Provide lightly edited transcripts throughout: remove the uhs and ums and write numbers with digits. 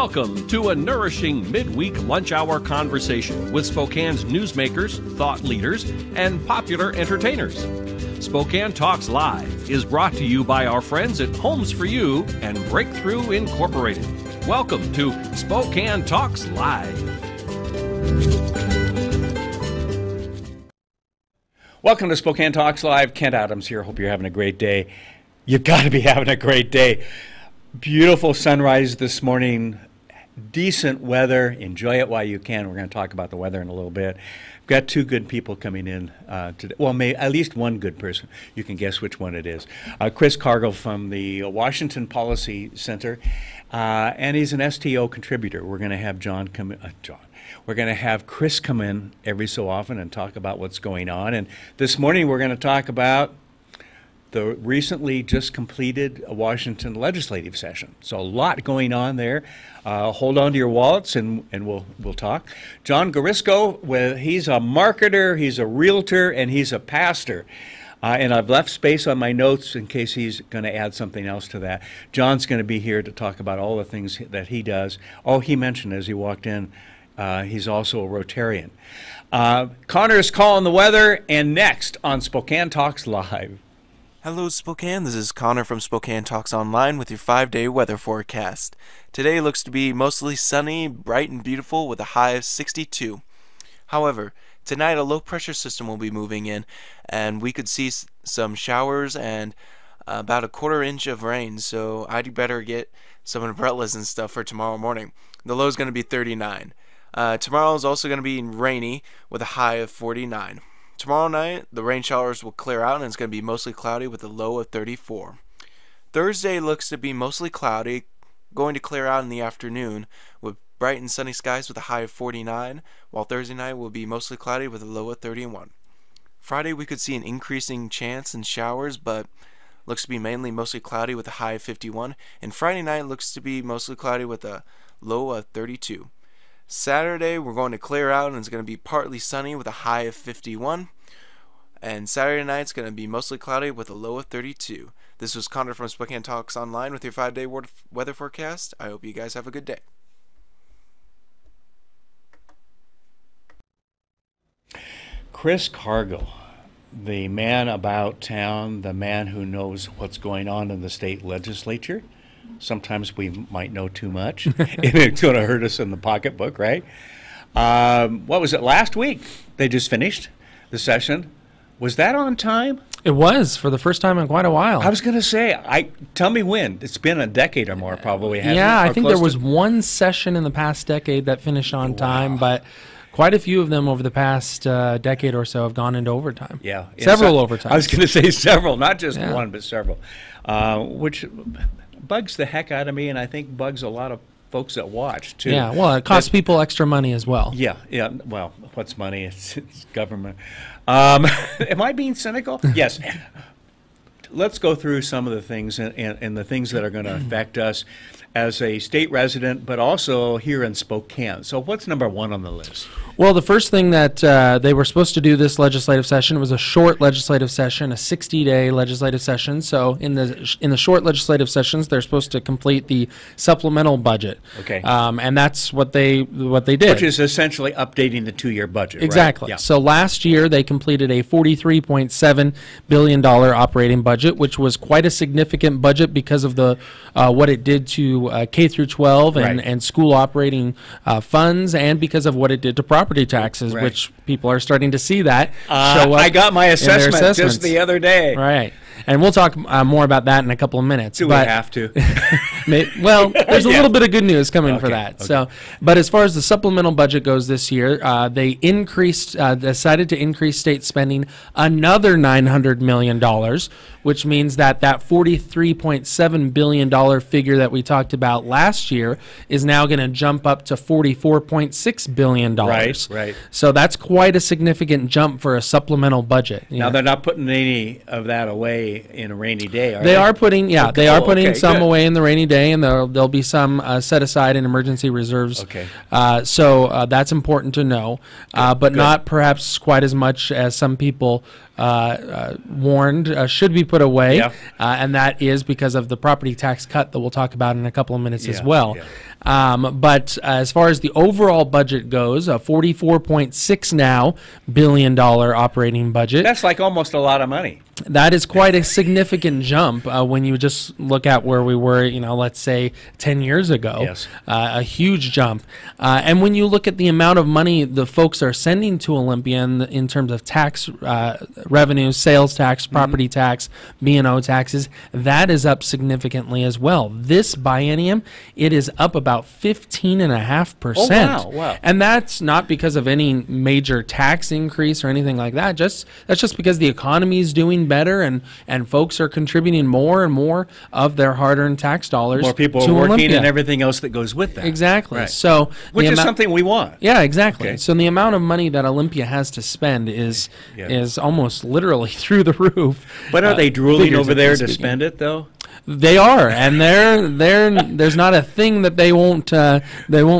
Welcome to a nourishing midweek lunch hour conversation with Spokane's newsmakers, thought leaders, and popular entertainers. Spokane Talks Live is brought to you by our friends at Homes for You and Breakthrough Incorporated. Welcome to Spokane Talks Live. Welcome to Spokane Talks Live. Kent Adams here. Hope you're having a great day. You've got to be having a great day. Beautiful sunrise this morning. Decent weather. Enjoy it while you can. We're going to talk about the weather in a little bit. We've got two good people coming in today. Well, at least one good person. You can guess which one it is. Chris Cargill from the Washington Policy Center, and he's an STO contributor. We're going to have We're going to have Chris come in every so often and talk about what's going on. And this morning we're going to talk about the recently just completed Washington legislative session. So a lot going on there. Hold on to your wallets and we'll talk. John Guarisco, he's a marketer, he's a realtor, and he's a pastor. And I've left space on my notes in case he's going to add something else to that. John's going to be here to talk about all the things that he does. Oh, he mentioned as he walked in, he's also a Rotarian. Connor's calling the weather, and next on Spokane Talks Live. Hello Spokane, this is Connor from Spokane Talks Online with your 5-day weather forecast. Today looks to be mostly sunny, bright and beautiful with a high of 62. However, tonight a low pressure system will be moving in and we could see some showers and about a quarter inch of rain, so I'd better get some umbrellas and stuff for tomorrow morning. The low is going to be 39. Tomorrow is also going to be rainy with a high of 49. Tomorrow night, the rain showers will clear out and it's going to be mostly cloudy with a low of 34. Thursday looks to be mostly cloudy, going to clear out in the afternoon with bright and sunny skies with a high of 49, while Thursday night will be mostly cloudy with a low of 31. Friday, we could see an increasing chance in showers, but looks to be mainly mostly cloudy with a high of 51, and Friday night looks to be mostly cloudy with a low of 32. Saturday, we're going to clear out and it's going to be partly sunny with a high of 51. And Saturday night, it's going to be mostly cloudy with a low of 32. This was Connor from Spokane Talks Online with your 5-day weather forecast. I hope you guys have a good day. Chris Cargill, the man about town, the man who knows what's going on in the state legislature. Sometimes we might know too much, and it's going to hurt us in the pocketbook, right? What was it, last week? They just finished the session. Was that on time? It was, for the first time in quite a while. I was going to say, tell me when. It's been a decade or more, probably. Yeah, I think there was one session in the past decade that finished on time, but quite a few of them over the past decade or so have gone into overtime. Yeah. Several overtime. I was going to say several, not just one, but several, which bugs the heck out of me, and I think bugs a lot of folks that watch, too. Yeah, well, it costs people extra money as well. Yeah, well, what's money? It's government. Am I being cynical? Yes. Let's go through some of the things and the things that are going to affect us as a state resident, but also here in Spokane. So what's number one on the list? Well, the first thing that they were supposed to do this legislative session was a short legislative session, a 60-day legislative session. So in the short legislative sessions, they're supposed to complete the supplemental budget. Okay. And that's what they did. Which is essentially updating the 2-year budget, exactly. Right? Yeah. So last year, they completed a $43.7 billion operating budget, which was quite a significant budget because of the what it did to K through 12 and school operating funds, and because of what it did to property taxes, which people are starting to see that show up. I got my assessment just the other day. Right. And we'll talk more about that in a couple of minutes. Do we have to? Well, there's a little bit of good news coming for that. Okay. So, but as far as the supplemental budget goes this year, they decided to increase state spending another $900 million, which means that $43.7 billion figure that we talked about last year is now going to jump up to $44.6 billion. Right. So that's quite a significant jump for a supplemental budget. Now, they're not putting any of that away in a rainy day, are they? They are putting some away in the rainy day, and there'll be some set aside in emergency reserves. Okay. So that's important to know, but not perhaps quite as much as some people warned should be put away, and that is because of the property tax cut that we'll talk about in a couple of minutes as well. But as far as the overall budget goes, a $44.6 billion operating budget. That's like almost a lot of money. That is quite a significant jump when you just look at where we were, let's say 10 years ago. Yes. A huge jump. And when you look at the amount of money the folks are sending to Olympia in terms of tax revenues, sales tax, property tax, B&O taxes, that is up significantly as well. This biennium, it is up about 15.5%. Oh, wow. And that's not because of any major tax increase or anything like that. That's just because the economy is doing better and folks are contributing more and more of their hard-earned tax dollars. More people to are working Olympia. and everything else that goes with that. Exactly. Right. So which is something we want. Yeah, exactly. Okay. So the amount of money that Olympia has to spend is almost literally through the roof. But are they drooling over there to speaking. spend it though? They are, and there's not a thing that they won't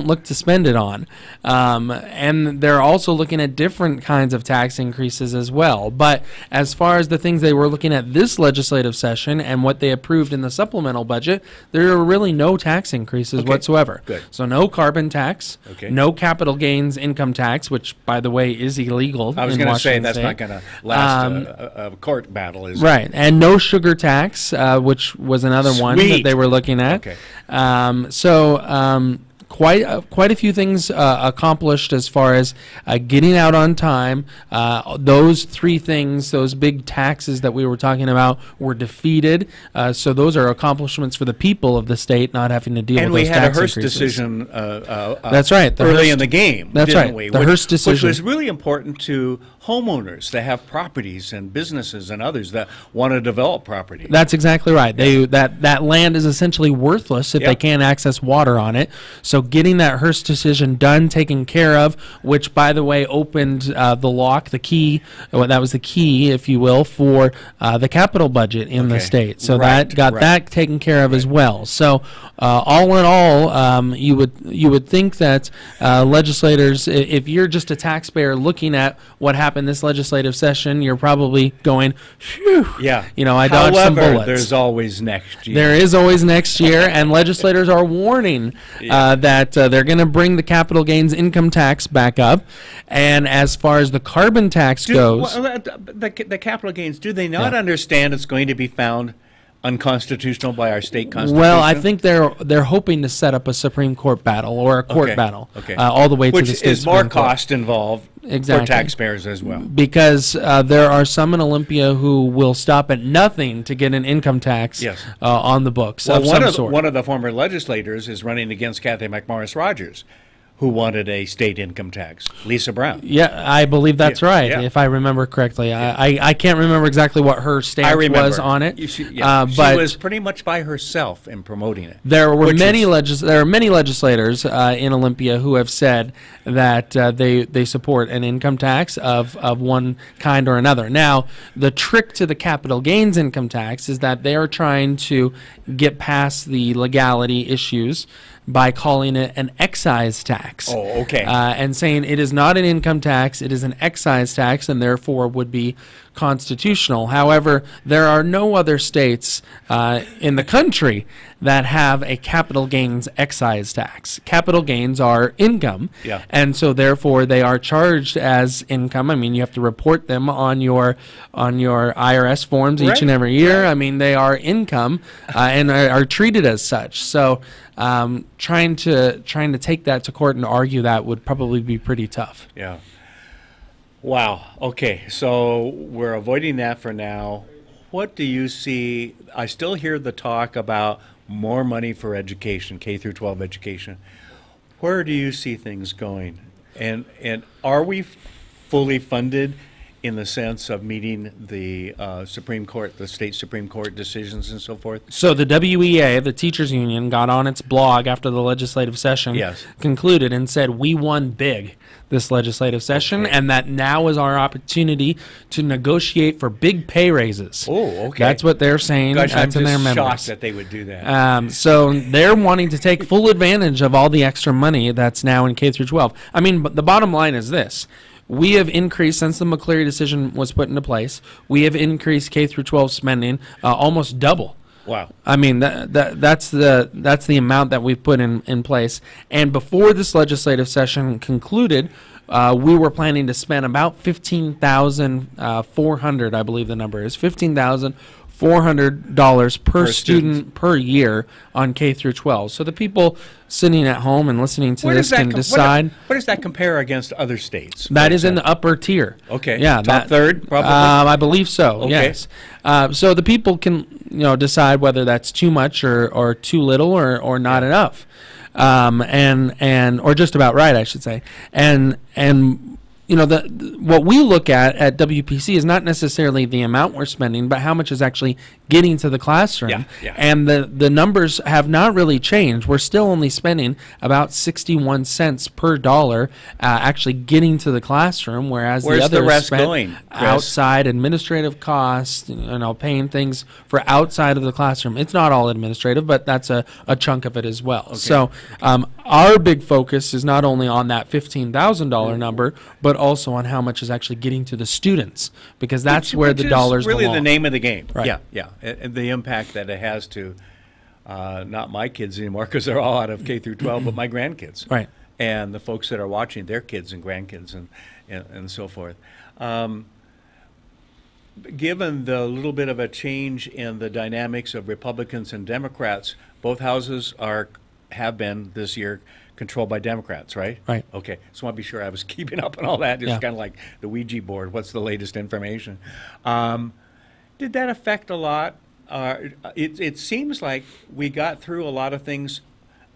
look to spend it on, and they're also looking at different kinds of tax increases as well. But as far as the things they were looking at this legislative session and what they approved in the supplemental budget, there are really no tax increases whatsoever. Good. So no carbon tax, Okay. no capital gains income tax, which by the way is illegal. I was going to say that's not going to last a court battle, is it? Right, and no sugar tax, which was another one that they were looking at. Okay. Quite a few things accomplished as far as getting out on time. Those three things, those big taxes that we were talking about, were defeated. So those are accomplishments for the people of the state, not having to deal with those tax increases. And we had a Hearst decision. That's right. Early in the game. That's didn't right. We? The Hearst decision, which was really important to homeowners that have properties and businesses and others that want to develop property. That's exactly right. That land is essentially worthless if they can't access water on it. So getting that Hearst decision done, taken care of, which by the way opened the lock, the key. That was the key, if you will, for the capital budget in the state. So that got that taken care of as well. So all in all, you would think that legislators, if you're just a taxpayer looking at what happened this legislative session, you're probably going, phew, I dodged some bullets. There's always next year. There is always next year, and legislators are warning that they're going to bring the capital gains income tax back up. And as far as the carbon tax goes... the capital gains, do they not understand it's going to be found unconstitutional by our state constitution? Well, I think they're hoping to set up a Supreme Court battle or a court battle all the way to the state Which is more Supreme Court. cost involved for taxpayers as well. Because there are some in Olympia who will stop at nothing to get an income tax on the books of some sort. One of the former legislators is running against Kathy McMorris Rogers, who wanted a state income tax, Lisa Brown. Yeah, I believe that's right, if I remember correctly. I can't remember exactly what her stance was on it. She but was pretty much by herself in promoting it. There are many legislators in Olympia who have said that they support an income tax of one kind or another. Now, the trick to the capital gains income tax is that they are trying to get past the legality issues by calling it an excise tax. Oh, okay. And saying it is not an income tax, it is an excise tax, and therefore would be constitutional. However, there are no other states in the country that have a capital gains excise tax. Capital gains are income, and so therefore they are charged as income. I mean, you have to report them on your IRS forms each and every year. I mean, they are income and are treated as such. So trying to take that to court and argue that would probably be pretty tough. Yeah. Wow. Okay. So we're avoiding that for now. What do you see? I still hear the talk about more money for education, K through 12 education. Where do you see things going? And are we fully funded in the sense of meeting the Supreme Court, the state Supreme Court decisions and so forth? So the WEA, the teachers union, got on its blog after the legislative session concluded and said, we won big this legislative session, and that now is our opportunity to negotiate for big pay raises. Oh, okay. That's what they're saying. Gosh, that's I'm in their just memos. shocked that they would do that. So they're wanting to take full advantage of all the extra money that's now in K through 12. I mean, but the bottom line is this. we have increased, since the McCleary decision was put into place, we have increased K through 12 spending almost double. Wow. I mean, that's the amount that we've put in place. And before this legislative session concluded, we were planning to spend about $15,400, I believe the number is, $15,400 per student per year on K through 12. So the people sitting at home and listening to this can decide. What does that compare against other states? That is in the upper tier. Okay. Yeah. Top third, probably? I believe so, okay. Yes. So the people can decide whether that's too much or too little or not enough. Or just about right, I should say. And what we look at WPC is not necessarily the amount we're spending, but how much is actually getting to the classroom. Yeah, yeah. And the numbers have not really changed. We're still only spending about 61 cents per dollar actually getting to the classroom, whereas Where's the other the rest is spent going, Chris? outside administrative costs, paying things for outside of the classroom. It's not all administrative, but that's a chunk of it as well. Okay. So our big focus is not only on that $15,000 number, but also on how much is actually getting to the students, because that's where the dollars really belong. The name of the game. Right. Yeah. And the impact that it has to not my kids anymore, because they're all out of K through 12, but my grandkids. Right. And the folks that are watching their kids and grandkids and so forth. Given the little bit of a change in the dynamics of Republicans and Democrats, both houses have been this year controlled by Democrats, right? Right. Okay. So I want to be sure I was keeping up on all that. It's Yeah. kind of like the Ouija board. What's the latest information? Did that affect a lot? It seems like we got through a lot of things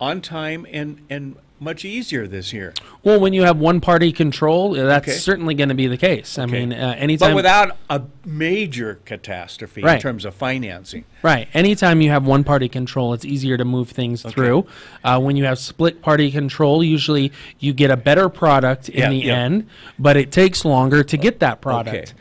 on time and much easier this year. Well, when you have one-party control, that's Okay. certainly going to be the case. I Okay. mean, anytime... But without a major catastrophe in Right. terms of financing. Right. Anytime you have one-party control, it's easier to move things through. When you have split-party control, usually you get a better product in the end, but it takes longer to get that product,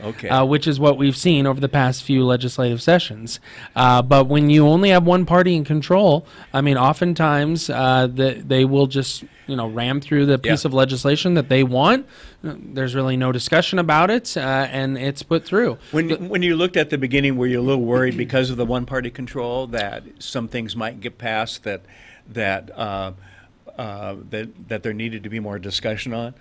which is what we've seen over the past few legislative sessions. But when you only have one party in control, I mean, oftentimes they will just ram through the piece of legislation that they want. There's really no discussion about it, and it's put through. When you looked at the beginning, were you a little worried because of the one-party control that some things might get passed that there needed to be more discussion on?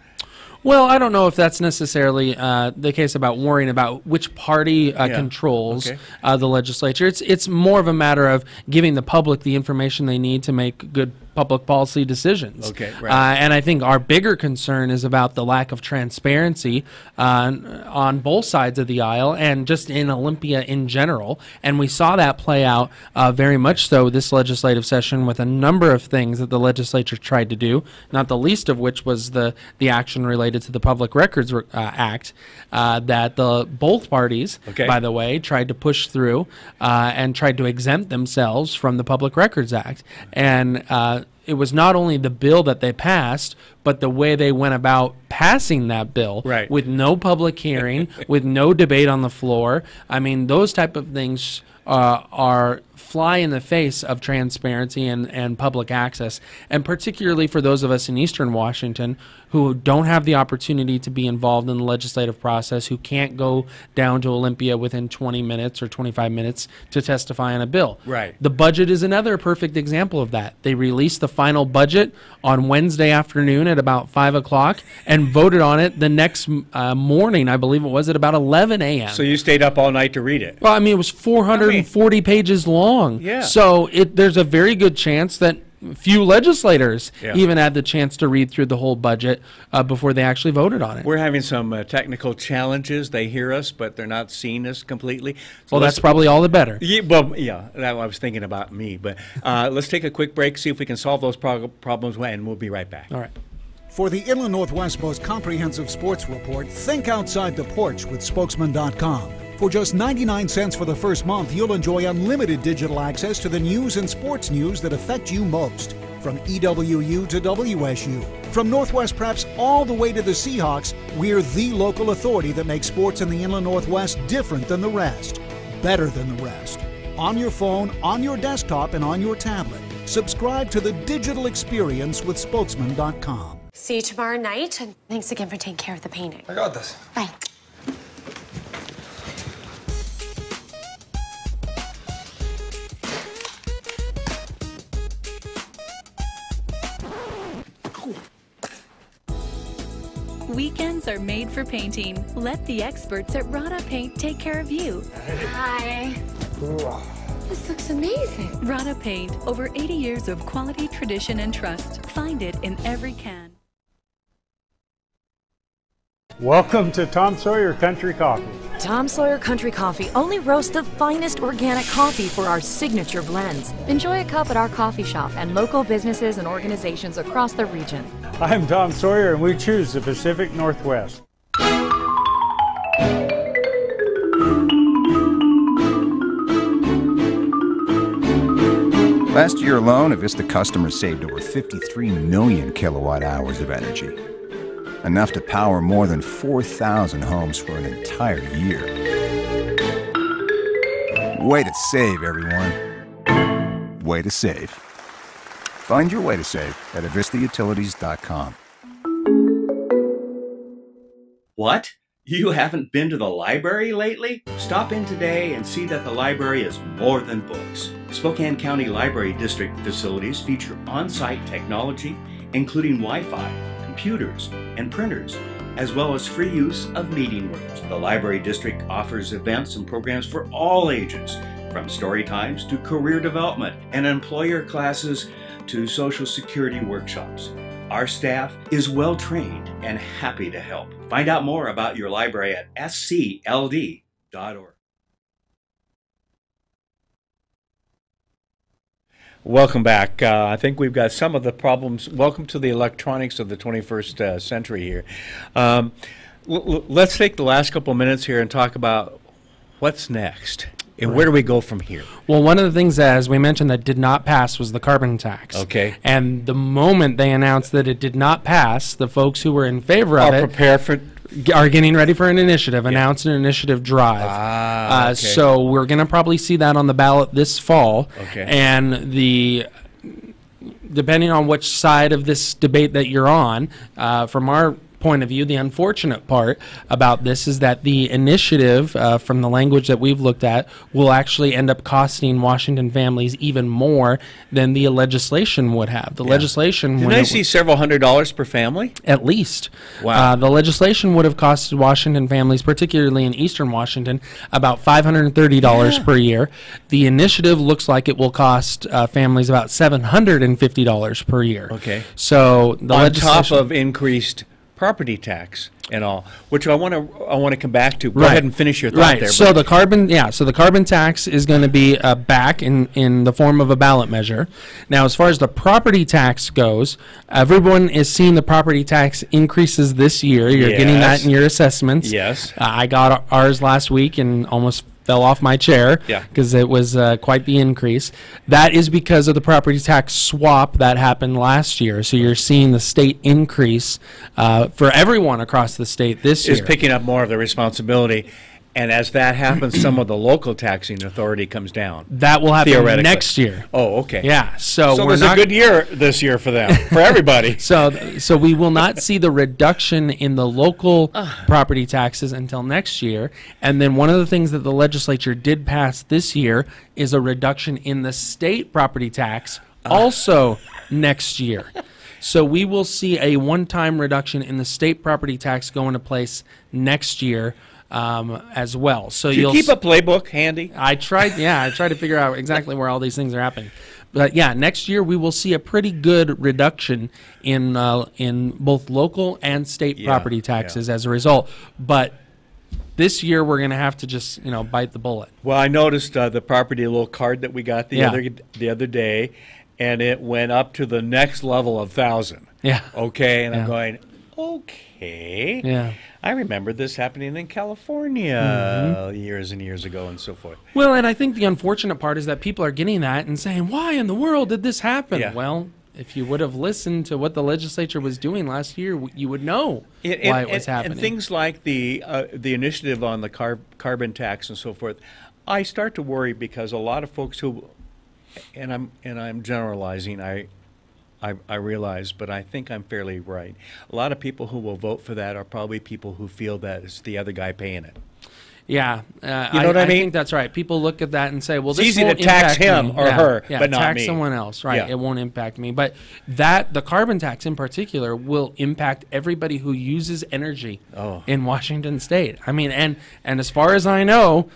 Well, I don't know if that's necessarily the case about worrying about which party controls the legislature. It's more of a matter of giving the public the information they need to make good public policy decisions. Okay, right. And I think our bigger concern is about the lack of transparency on both sides of the aisle and just in Olympia in general. And we saw that play out very much so this legislative session with a number of things that the legislature tried to do, not the least of which was the action related to the Public Records Act that both parties, by the way, tried to push through and tried to exempt themselves from the Public Records Act. And it was not only the bill that they passed, but the way they went about passing that bill with no public hearing, with no debate on the floor. I mean, those type of things are fly in the face of transparency and public access, and particularly for those of us in Eastern Washington who don't have the opportunity to be involved in the legislative process, who can't go down to Olympia within 20 minutes or 25 minutes to testify on a bill. Right. The budget is another perfect example of that. They released the final budget on Wednesday afternoon at about 5 o'clock and voted on it the next morning, I believe it was, at about 11 a.m. So you stayed up all night to read it? Well, I mean, it was 440 pages long. Yeah. So there's a very good chance that few legislators even had the chance to read through the whole budget before they actually voted on it. We're having some technical challenges. They hear us, but they're not seeing us completely. So well, that's probably all the better. I was thinking about me. But let's take a quick break, see if we can solve those problems, and we'll be right back. All right. For the Inland Northwest's most comprehensive sports report, think outside the porch with Spokesman.com. For just 99 cents for the first month, you'll enjoy unlimited digital access to the news and sports news that affect you most. From EWU to WSU, from Northwest Preps all the way to the Seahawks, we're the local authority that makes sports in the Inland Northwest different than the rest, better than the rest. On your phone, on your desktop, and on your tablet. Subscribe to the digital experience with Spokesman.com. See you tomorrow night, and thanks again for taking care of the painting. I got this. Bye. Weekends are made for painting. Let the experts at Rada Paint take care of you. Hi. This looks amazing. Rada Paint, over 80 years of quality, tradition, and trust. Find it in every can. Welcome to Tom Sawyer Country Coffee. Tom Sawyer Country Coffee only roasts the finest organic coffee for our signature blends. Enjoy a cup at our coffee shop and local businesses and organizations across the region. I'm Tom Sawyer, and we choose the Pacific Northwest. Last year alone, Avista customers saved over 53 million kilowatt hours of energy. Enough to power more than 4,000 homes for an entire year. Way to save, everyone. Way to save. Find your way to save at avistautilities.com. What? You haven't been to the library lately? Stop in today and see that the library is more than books. Spokane County Library District facilities feature on-site technology, including Wi-Fi, computers, and printers, as well as free use of meeting rooms. The Library District offers events and programs for all ages, from story times to career development and employer classes to Social Security workshops. Our staff is well trained and happy to help. Find out more about your library at scld.org. Welcome back. I think we've got some of the problems. Welcome to the electronics of the 21st century here. Let's take the last couple of minutes here and talk about what's next. And where do we go from here? Well, one of the things, as we mentioned, that did not pass was the carbon tax. Okay. And the moment they announced that it did not pass, the folks who were in favor of it are getting ready for an initiative, announced an initiative drive. Okay. So we're going to probably see that on the ballot this fall. Okay. And depending on which side of this debate that you're on, from our point of view, the unfortunate part about this is that the initiative, from the language that we've looked at, will actually end up costing Washington families even more than the legislation would have. The legislation... Didn't I see several $100s per family? At least. Wow. The legislation would have costed Washington families, particularly in eastern Washington, about $530 per year. The initiative looks like it will cost families about $750 per year. Okay. So the on top of increased property tax and all, which I want to come back to. Go ahead and finish your thought there. So the carbon tax is going to be back in the form of a ballot measure. Now, as far as the property tax goes, everyone is seeing the property tax increases this year. You're getting that in your assessments. Yes. I got ours last week and almost fell off my chair because it was quite the increase. That is because of the property tax swap that happened last year. So you're seeing the state increase for everyone across the state this year. Is picking up more of the responsibility. And as that happens, some of the local taxing authority comes down. That will happen next year. Oh, okay. Yeah. So there's a good year this year for them, for everybody. So we will not see the reduction in the local property taxes until next year. And then one of the things that the legislature did pass this year is a reduction in the state property tax also next year. So we will see a one-time reduction in the state property tax go into place next year. As well. So you'll keep a playbook handy? I tried to figure out exactly where all these things are happening. But yeah, next year we will see a pretty good reduction in both local and state property taxes as a result. But this year we're going to have to just bite the bullet. Well, I noticed the property little card that we got the other day, and it went up to the next level of 1,000. Yeah. Okay, and I'm going, okay. Yeah. I remember this happening in California years and years ago and so forth. Well, and I think the unfortunate part is that people are getting that and saying, why in the world did this happen? Yeah. Well, if you would have listened to what the legislature was doing last year, you would know why it was happening. And things like the initiative on the carbon tax and so forth, I start to worry because a lot of folks who, and I'm generalizing, I realize, but I think I'm fairly right. A lot of people who will vote for that are probably people who feel that it's the other guy paying it. Yeah, you know what I mean? think that's right. People look at that and say, "Well, it's this easy won't to tax impact him me." or her, but not tax me. someone else, right? Yeah. It won't impact me. But the carbon tax in particular will impact everybody who uses energy in Washington State. I mean, and as far as I know,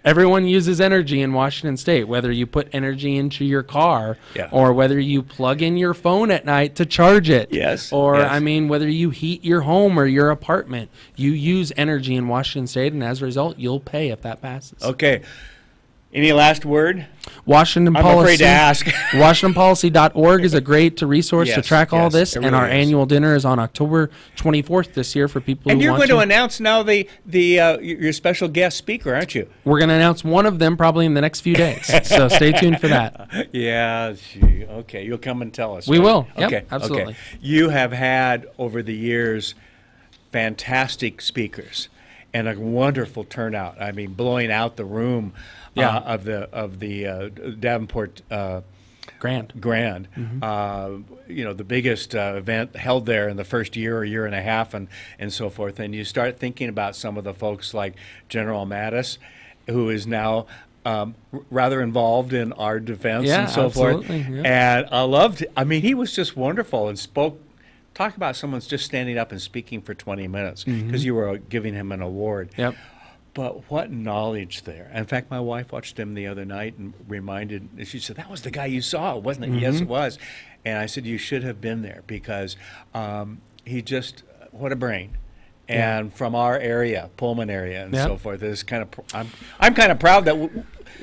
everyone uses energy in Washington State, whether you put energy into your car or whether you plug in your phone at night to charge it. Yes. Or, yes. I mean, whether you heat your home or your apartment, you use energy in Washington State, and as a result, you'll pay if that passes. Okay. Any last word? Washington I'm Policy. afraid to ask. WashingtonPolicy.org is a great resource to Yes, track all yes, this, it and really our is. annual dinner is on October 24th this year for people And who you're want going to announce now your special guest speaker, aren't you? We're going to announce one of them probably in the next few days, so stay tuned for that. Yeah, gee, okay. You'll come and tell us. We right? will. Yep, Okay, absolutely. Okay. You have had, over the years, fantastic speakers and a wonderful turnout. I mean, blowing out the room of the Davenport Grand. Mm-hmm. You know, the biggest event held there in the first year or year and a half and so forth. And you start thinking about some of the folks like General Mattis, who is now rather involved in our defense and so forth. Yeah. And I loved it. I mean, he was just wonderful and talk about someone's just standing up and speaking for 20 minutes because you were giving him an award. Yep. But what knowledge there. In fact, my wife watched him the other night and she said, "That was the guy you saw, wasn't it?" Yes, it was. And I said, "You should have been there because he just, what a brain." And from our area, Pullman area and so forth, is kind of, I'm kind of proud that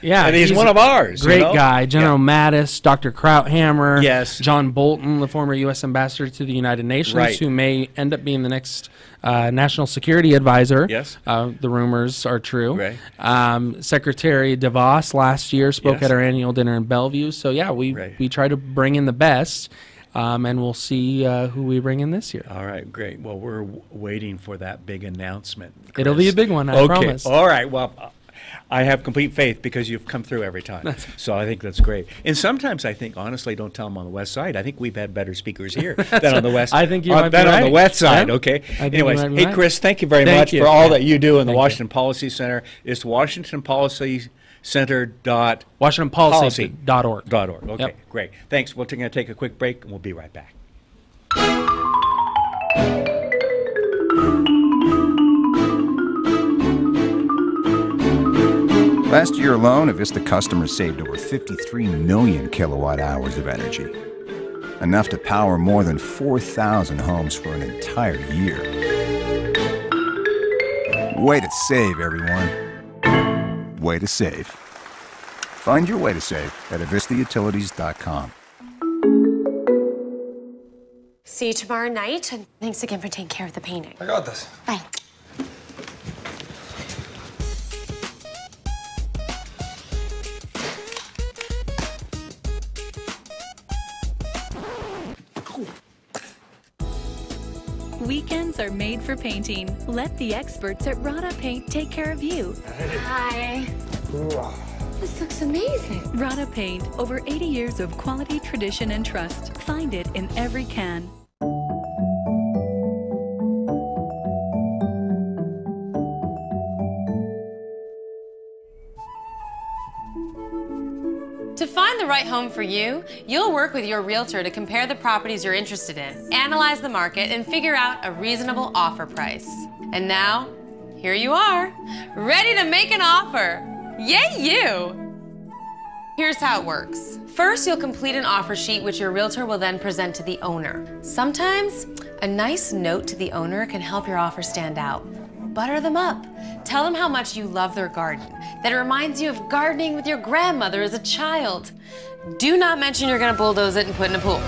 he's one of ours. Great you know? guy. General Mattis, Dr. Krauthammer, Yes. John Bolton, the former U.S. ambassador to the United Nations, who may end up being the next national security advisor. Yes. The rumors are true. Right. Secretary DeVos last year spoke at our annual dinner in Bellevue. So, we try to bring in the best. And we'll see who we bring in this year. All right, great. Well, we're waiting for that big announcement, Chris. It'll be a big one, I promise. All right. Well, I have complete faith because you've come through every time. So I think that's great. And sometimes I think, honestly, don't tell them on the west side. I think we've had better speakers here than on the west. I think you might be than right. on the west side. Yeah. Okay. I think Anyways, you might be hey right. Chris, thank you very Thank much you. for all that you do in the Thank Washington Policy Center. It's WashingtonPolicyCenter.org. Okay, Yep. great. Thanks. We're going to take a quick break, and we'll be right back. Last year alone, Avista customers saved over 53 million kilowatt hours of energy. Enough to power more than 4,000 homes for an entire year. Way to save, everyone. Way to save. Find your way to save at avistautilities.com. See you tomorrow night, and thanks again for taking care of the painting. I got this. Bye. Weekends are made for painting. Let the experts at Rada Paint take care of you. Hi. This looks amazing. Rada Paint, over 80 years of quality, tradition, and trust. Find it in every can. To find the right home for you, you'll work with your realtor to compare the properties you're interested in, analyze the market, and figure out a reasonable offer price. And now, here you are, ready to make an offer. Yay, you! Here's how it works. First, you'll complete an offer sheet which your realtor will then present to the owner. Sometimes, a nice note to the owner can help your offer stand out. Butter them up. Tell them how much you love their garden, that it reminds you of gardening with your grandmother as a child. Do not mention you're gonna bulldoze it and put in a pool.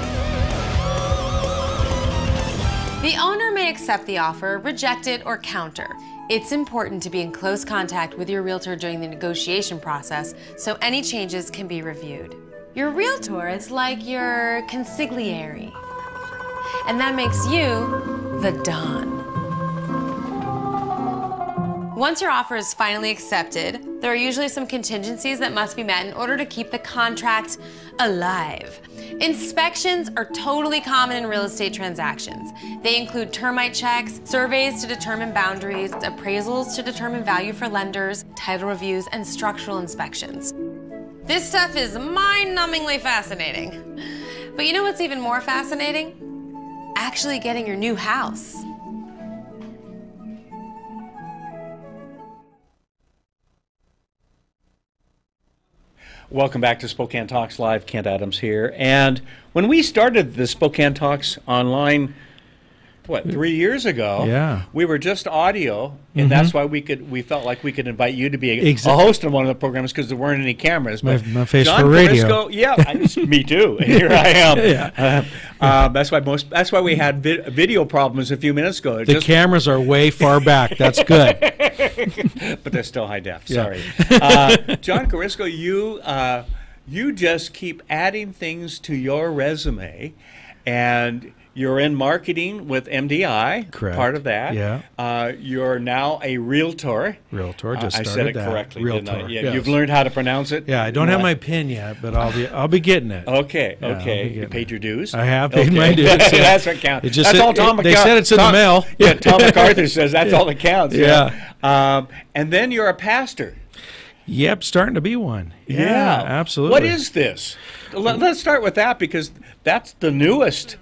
The owner may accept the offer, reject it, or counter. It's important to be in close contact with your realtor during the negotiation process so any changes can be reviewed. Your realtor is like your consigliere, and that makes you the Don. Once your offer is finally accepted, There are usually some contingencies that must be met in order to keep the contract alive. Inspections are totally common in real estate transactions. They include termite checks, surveys to determine boundaries, appraisals to determine value for lenders, title reviews, and structural inspections. This stuff is mind-numbingly fascinating. But you know what's even more fascinating? Actually getting your new house. Welcome back to Spokane Talks Live. Kent Adams here. And when we started the Spokane Talks online, 3 years ago, yeah, we were just audio, and that's why we felt like we could invite you to be a host of one of the programs because there weren't any cameras. My face John for radio. Guarisco, me too. And here I am. That's why we had video problems a few minutes ago. The cameras are way far back. That's good. But they're still high def. Sorry, John Guarisco, you just keep adding things to your resume, and you're in marketing with MDI. Correct. Part of that. Yeah. You're now a realtor. Realtor. Just I started said it that. correctly. Realtor. Didn't I? Yeah. Yes. You've learned how to pronounce it. Yeah. I don't have my PIN yet, but I'll be getting it. Okay. Yeah, okay. You paid your dues. I have paid my dues. Yeah. That's what counts. That's all Tom. They said it's in the mail. Yeah. Tom MacArthur says that's all that counts. Yeah. And then you're a pastor. Yep, starting to be one. Yeah, absolutely. What is this? Let's start with that because that's the newest thing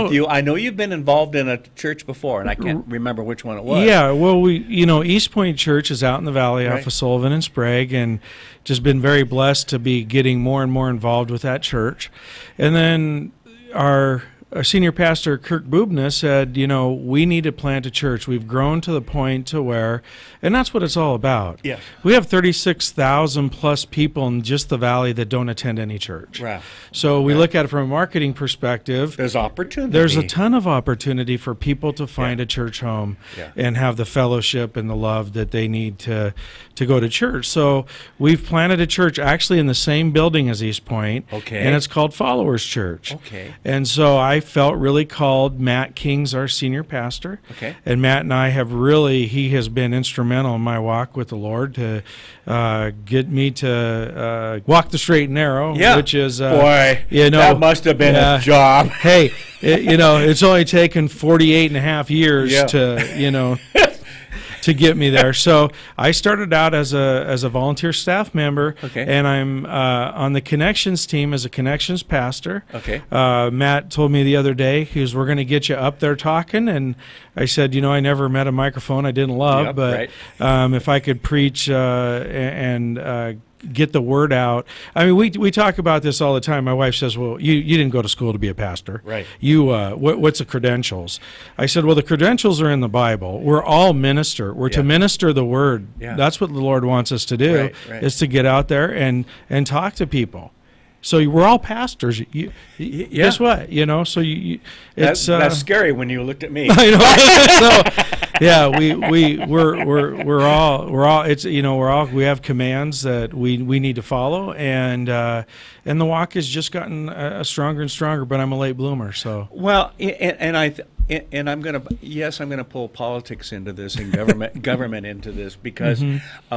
with you. I know you've been involved in a church before, and I can't remember which one it was. Yeah, well, East Point Church is out in the valley off of Sullivan and Sprague, and just been very blessed to be getting more and more involved with that church. And then our senior pastor, Kirk Bubna, said, we need to plant a church. We've grown to the point to where, and that's what it's all about. Yes. We have 36,000 plus people in just the valley that don't attend any church. Right. So we look at it from a marketing perspective. There's opportunity. There's a ton of opportunity for people to find a church home and have the fellowship and the love that they need to go to church. So we've planted a church actually in the same building as East Point. Okay. And it's called Followers Church. Okay. And so I felt really called. Matt King's our senior pastor. Okay. And Matt and I have he has been instrumental in my walk with the Lord to get me to walk the straight and narrow, which is, boy, that must have been a job. Hey, it's only taken 48 and a half years to get me there. So I started out as a volunteer staff member, and I'm on the connections team as a connections pastor. Okay. Matt told me the other day, we're going to get you up there talking, and I said, I never met a microphone I didn't love, but if I could preach and get the word out. I mean, we talk about this all the time. My wife says, well, you didn't go to school to be a pastor. Right. What's the credentials? I said, well, the credentials are in the Bible. We're all minister. We're to minister the word. Yeah. That's what the Lord wants us to do, is to get out there and talk to people. So we're all pastors. Guess what? So it's that's scary when you looked at me. I know. So yeah, we're all it's we have commands that we need to follow, and the walk has just gotten stronger and stronger. But I'm a late bloomer, so I'm gonna pull politics into this and government into this because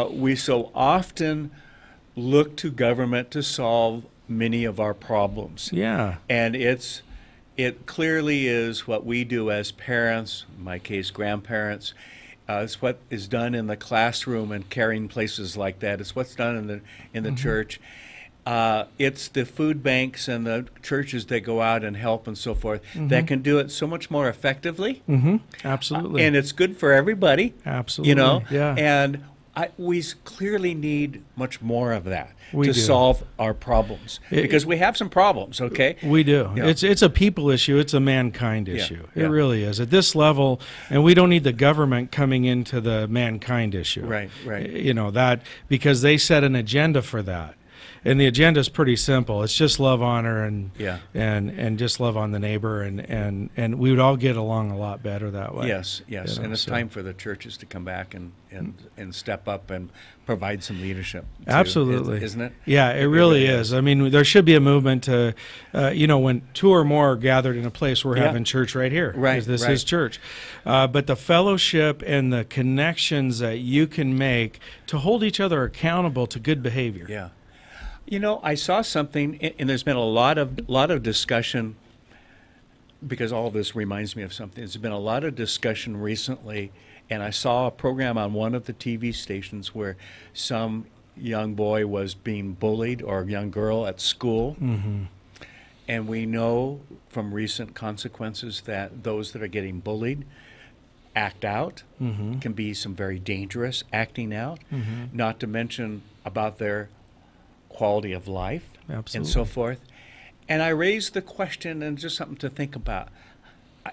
we so often look to government to solve many of our problems. Yeah. And it clearly is what we do as parents, in my case grandparents. It's what is done in the classroom and caring places like that. It's what's done in the church. It's the food banks and the churches that go out and help and so forth that can do it so much more effectively. Absolutely. And it's good for everybody. Absolutely. Yeah. And we clearly need much more of that to solve our problems because we have some problems. Okay, we do. It's a people issue. It's a mankind issue. It really is at this level, and we don't need the government coming into the mankind issue. Right. That because they set an agenda for that. And the agenda is pretty simple. It's just love, honor, and Yeah. and just love on the neighbor, and we would all get along a lot better that way. Yes, yes, You know, and it's so- time for the churches to come back and step up and provide some leadership. too, Absolutely. isn't it? Yeah, it really is. I mean, there should be a movement to, when two or more are gathered in a place, we're Yeah. having church right here. Right, 'Cause this right. is church. But the fellowship and the connections that you can make to hold each other accountable to good behavior. Yeah. I saw something, and there's been a lot of discussion, because all of this reminds me of something. There's been a lot of discussion recently, and I saw a program on one of the TV stations where some young boy was being bullied, or a young girl at school. Mm-hmm. And we know from recent consequences that those that are getting bullied act out, Mm-hmm. can be some very dangerous acting out, Mm-hmm. not to mention about their quality of life and Absolutely. so forth. And I raised the question, and just something to think about.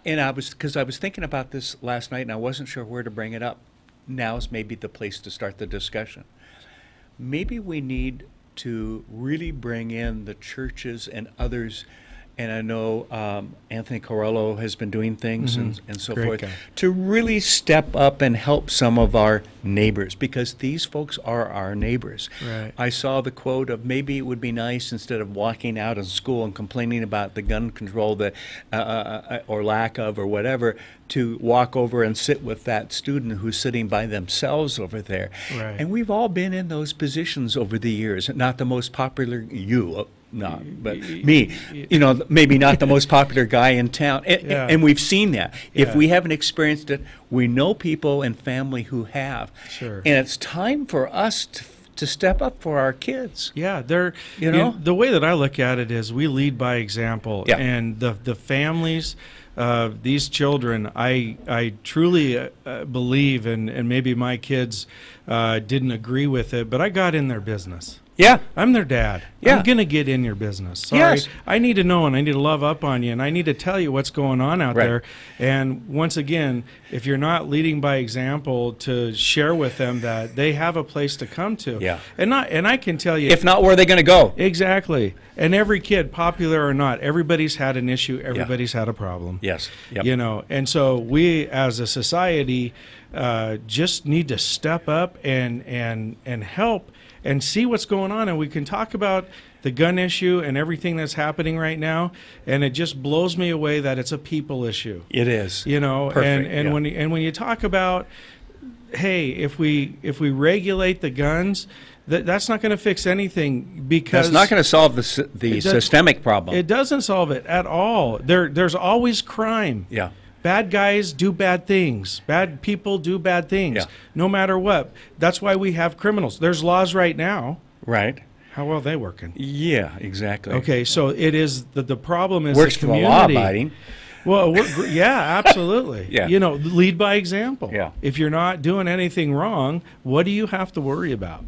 And I was thinking about this last night, and I wasn't sure where to bring it up. Now's maybe the place to start the discussion. Maybe we need to really bring in the churches and others. And I know Anthony Corello has been doing things and so Great forth guy. to really step up and help some of our neighbors, because these folks are our neighbors. Right. I saw the quote of, maybe it would be nice, instead of walking out of school and complaining about the gun control or lack of, or whatever, to walk over and sit with that student who's sitting by themselves over there. Right. And we've all been in those positions over the years. Not the most popular, but me, maybe not the most popular guy in town. Yeah. And we've seen that. If Yeah. we haven't experienced it, we know people and family who have. Sure. And it's time for us to step up for our kids. Yeah, the way that I look at it is we lead by example. Yeah. And the families of these children, I truly believe, and maybe my kids didn't agree with it, but I got in their business. Yeah. I'm their dad. Yeah. I'm going to get in your business. Sorry. Yes. I need to know, and I need to love up on you, and I need to tell you what's going on out Right. there. And once again, if you're not leading by example, to share with them that they have a place to come to. Yeah. And I can tell you, If not, where are they going to go? exactly. And every kid, popular or not, everybody's had an issue. Everybody's had a problem. Yes. Yep. And so we as a society just need to step up and help and see what's going on. And we can talk about the gun issue and everything that's happening right now, and it just blows me away that it's a people issue. It is. And yeah. when you talk about, hey, if we regulate the guns, that's not going to fix anything, because That's not going to solve the systemic problem. it doesn't solve it at all. There's always crime. Yeah. Bad guys do bad things. Bad people do bad things. Yeah. No matter what. That's why we have criminals. There's laws right now. Right. How well are they working? Yeah, exactly. Okay, so it is the problem is Works the for the community. law-abiding. Well, yeah, absolutely. Yeah. Lead by example. Yeah. If you're not doing anything wrong, what do you have to worry about?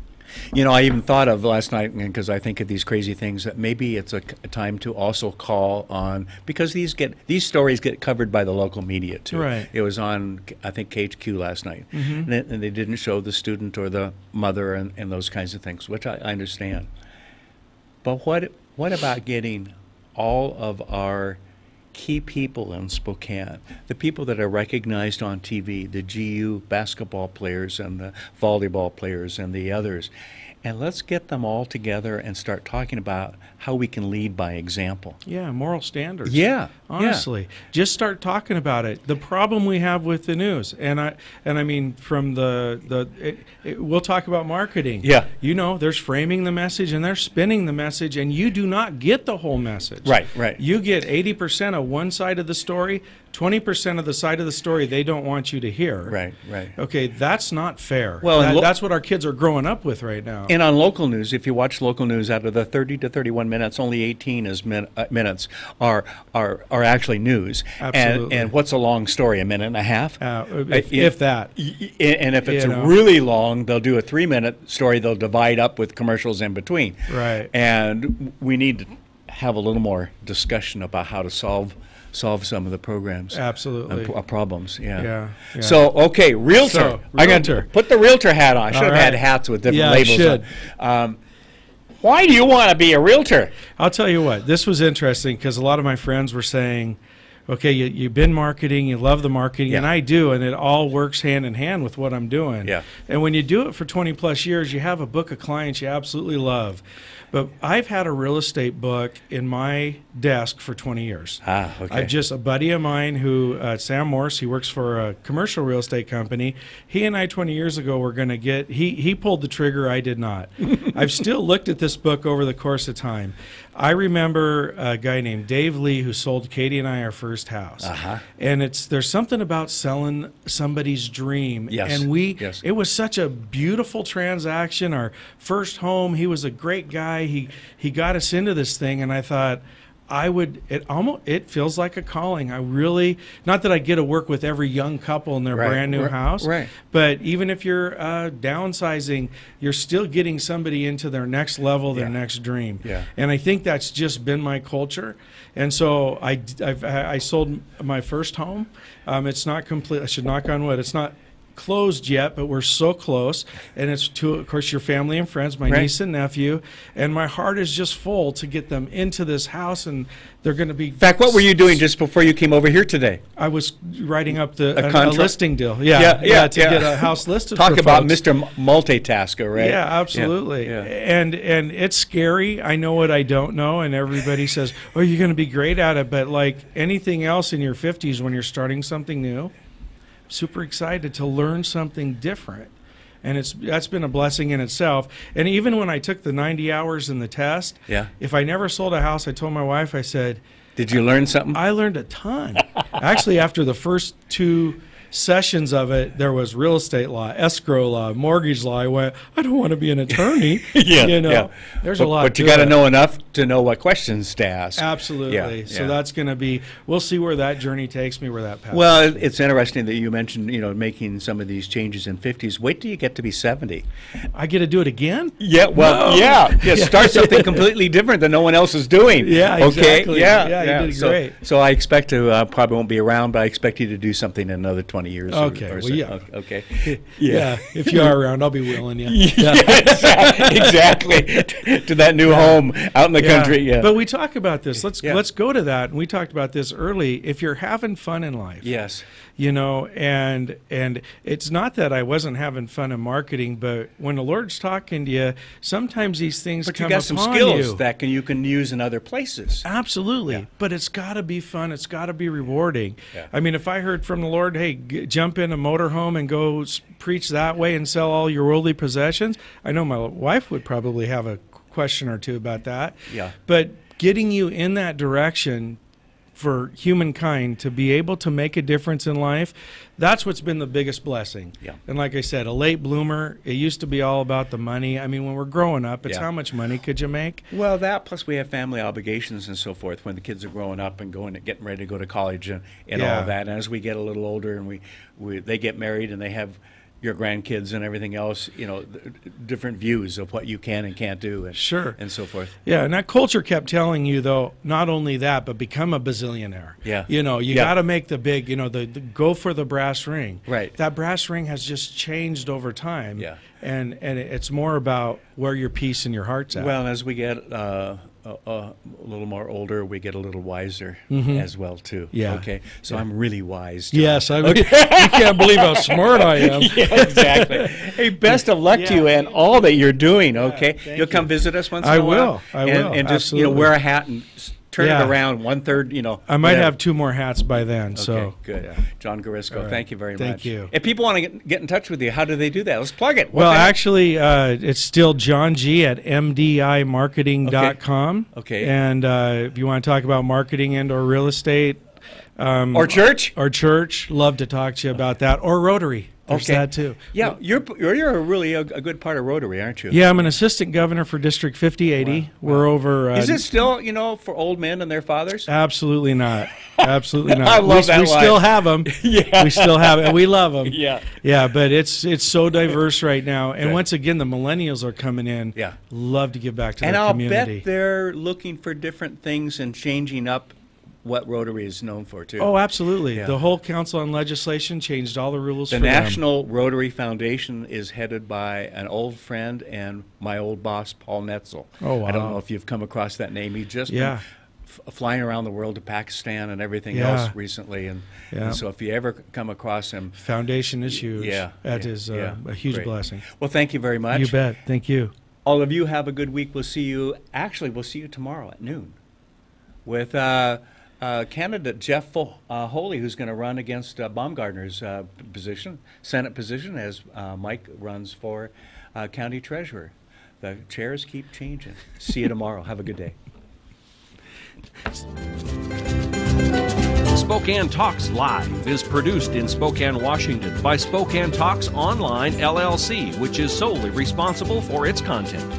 I even thought of last night, because I think of these crazy things, that maybe it's a time to also call on, because these stories get covered by the local media too. Right. It was on, I think, KHQ last night, and they didn't show the student or the mother and those kinds of things, which I understand. But what about getting all of our key people in Spokane, the people that are recognized on TV, the GU basketball players and the volleyball players and the others, and let's get them all together and start talking about how we can lead by example. Yeah, moral standards. Yeah, honestly, just start talking about it. The problem we have with the news, and I mean from we'll talk about marketing. Yeah, there's framing the message and they're spinning the message, and you do not get the whole message. Right. You get 80% of one side of the story, 20% of the side of the story they don't want you to hear. Right. Okay, that's not fair. Well, that's what our kids are growing up with right now. And on local news, if you watch local news, out of the 30 to 31 minutes, only 18 minutes are actually news. Absolutely. And what's a long story? A minute and a half? If that. And if it's really long, they'll do a 3-minute story. They'll divide up with commercials in between. Right. And we need to have a little more discussion about how to solve some of the programs. Absolutely. Problems, yeah. Yeah. So, okay, realtor. I got to put the realtor hat on. I should have had hats with different labels should. on. Why do you want to be a realtor? I'll tell you what, this was interesting because a lot of my friends were saying, okay, you've been marketing, you love the marketing, and I do, and it all works hand in hand with what I'm doing. Yeah. And when you do it for 20 plus years, you have a book of clients you absolutely love. But I've had a real estate book in my desk for 20 years. Ah, okay. A buddy of mine who, Sam Morse, he works for a commercial real estate company. He and I 20 years ago were going to get, he pulled the trigger, I did not. I've still looked at this book over the course of time. I remember a guy named Dave Lee who sold Katie and I our first house. And there's something about selling somebody's dream. Yes. And Yes. it was such a beautiful transaction. Our first home, he was a great guy. He got us into this thing, and I thought, it feels like a calling. I really, not that I get to work with every young couple in their brand new house, but even if you're downsizing, you're still getting somebody into their next level, their next dream. And I think that's just been my culture. And so I sold my first home. It's not complete. I should knock on wood. It's not closed yet, but we're so close, and it's to, of course, your family and friends, my niece and nephew, and my heart is just full to get them into this house, and they're going to be. In fact, what were you doing just before you came over here today? I was writing up a listing deal. To get a house listed. Talk for about folks. Mr. Multitasker, right? Yeah, absolutely. And it's scary. I know what I don't know, and everybody says, "Oh, you're going to be great at it," but like anything else in your 50s, when you're starting something new, super excited to learn something different, and that's been a blessing in itself. And even when I took the 90 hours in the test, if I never sold a house, I told my wife, I said, did you learn something? I learned a ton. Actually, after the first 2 sessions of it, there was real estate law, escrow law, mortgage law. I went, I don't want to be an attorney. There's a lot. But you got to know enough to know what questions to ask. Absolutely. So that's going to be. We'll see where that journey takes me, where that path. Well, it's interesting that you mentioned, making some of these changes in 50s. Wait till you get to be 70. I get to do it again? Yeah. Well, start something completely different that no one else is doing. Yeah. Okay. Exactly. Yeah. You did great. So I expect to probably won't be around, but I expect you to do something in another 20 years. Okay. Or well, so. yeah. Okay. Yeah. If you are around, I'll be willing you. Exactly. To that new home out in the country. Yeah. But we talk about this. Let's go to that. And we talked about this early. If you're having fun in life. Yes. And it's not that I wasn't having fun in marketing, but when the Lord's talking to you, sometimes these things come upon you. But you got some skills that you can use in other places. Absolutely. Yeah. But it's got to be fun. It's got to be rewarding. Yeah. I mean, if I heard from the Lord, hey, jump in a motorhome and go preach that way and sell all your worldly possessions, I know my wife would probably have a question or two about that. Yeah. But getting you in that direction for humankind to be able to make a difference in life, that's what's been the biggest blessing. Yeah. And like I said, a late bloomer, it used to be all about the money. I mean, when we're growing up, it's how much money could you make? Well, that plus we have family obligations and so forth when the kids are growing up and getting ready to go to college and all of that. And as we get a little older and they get married and they have your grandkids and everything else, different views of what you can and can't do and and so forth. Yeah, and that culture kept telling you, though, not only that, but become a bazillionaire. Yeah. You got to make the big, the go for the brass ring. Right. That brass ring has just changed over time. Yeah. And it's more about where your peace and your heart's at. Well, as we get a little more older, we get a little wiser as well too. Yeah. Okay. So I'm really wise. John. Yes. I mean, you can't believe how smart I am. Yeah, exactly. Hey, best of luck to you and all that you're doing. Okay. You'll come visit us once in a while. I will. And just Absolutely. wear a hat and turn it around 1/3. I might have 2 more hats by then. Okay, so good. Yeah. John Guarisco, thank you very much. Thank you. If people want to get in touch with you, how do they do that? Let's plug it. Well, actually, it's still John G at mdimarketing.com. Okay. And if you want to talk about marketing and or real estate. Or church, love to talk to you about that. Or Rotary. There's that too. Yeah, you're really a good part of Rotary, aren't you? Yeah, I'm an assistant governor for District 5080. Wow. We're over. Is it still, for old men and their fathers? Absolutely not. Absolutely not. I love that. We still have them. Yeah, we still have it, and we love them. Yeah, yeah. But it's so diverse right now, and once again, the millennials are coming in. Yeah, love to give back to their community. community. And I'll bet they're looking for different things and changing up what Rotary is known for, too. Oh, absolutely. Yeah. The whole Council on Legislation changed all the rules The for them. National Rotary Foundation is headed by an old friend and my old boss, Paul Netzel. Oh, wow. I don't know if you've come across that name. He's just been flying around the world to Pakistan and everything else recently. And so if you ever come across him. Foundation is huge. That is a huge blessing. Well, thank you very much. You bet. Thank you. All of you have a good week. We'll see you tomorrow at noon with candidate Jeff Holy, who's going to run against Baumgartner's Senate position, as Mike runs for county treasurer. The chairs keep changing. See you tomorrow. Have a good day. Spokane Talks Live is produced in Spokane, Washington by Spokane Talks Online, LLC, which is solely responsible for its content.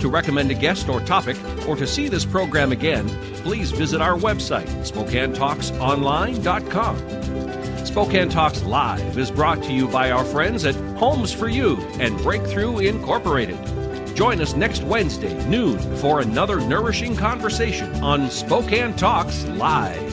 To recommend a guest or topic, or to see this program again, please visit our website, SpokaneTalksOnline.com. Spokane Talks Live is brought to you by our friends at Homes for You and Breakthrough Incorporated. Join us next Wednesday, noon, for another nourishing conversation on Spokane Talks Live.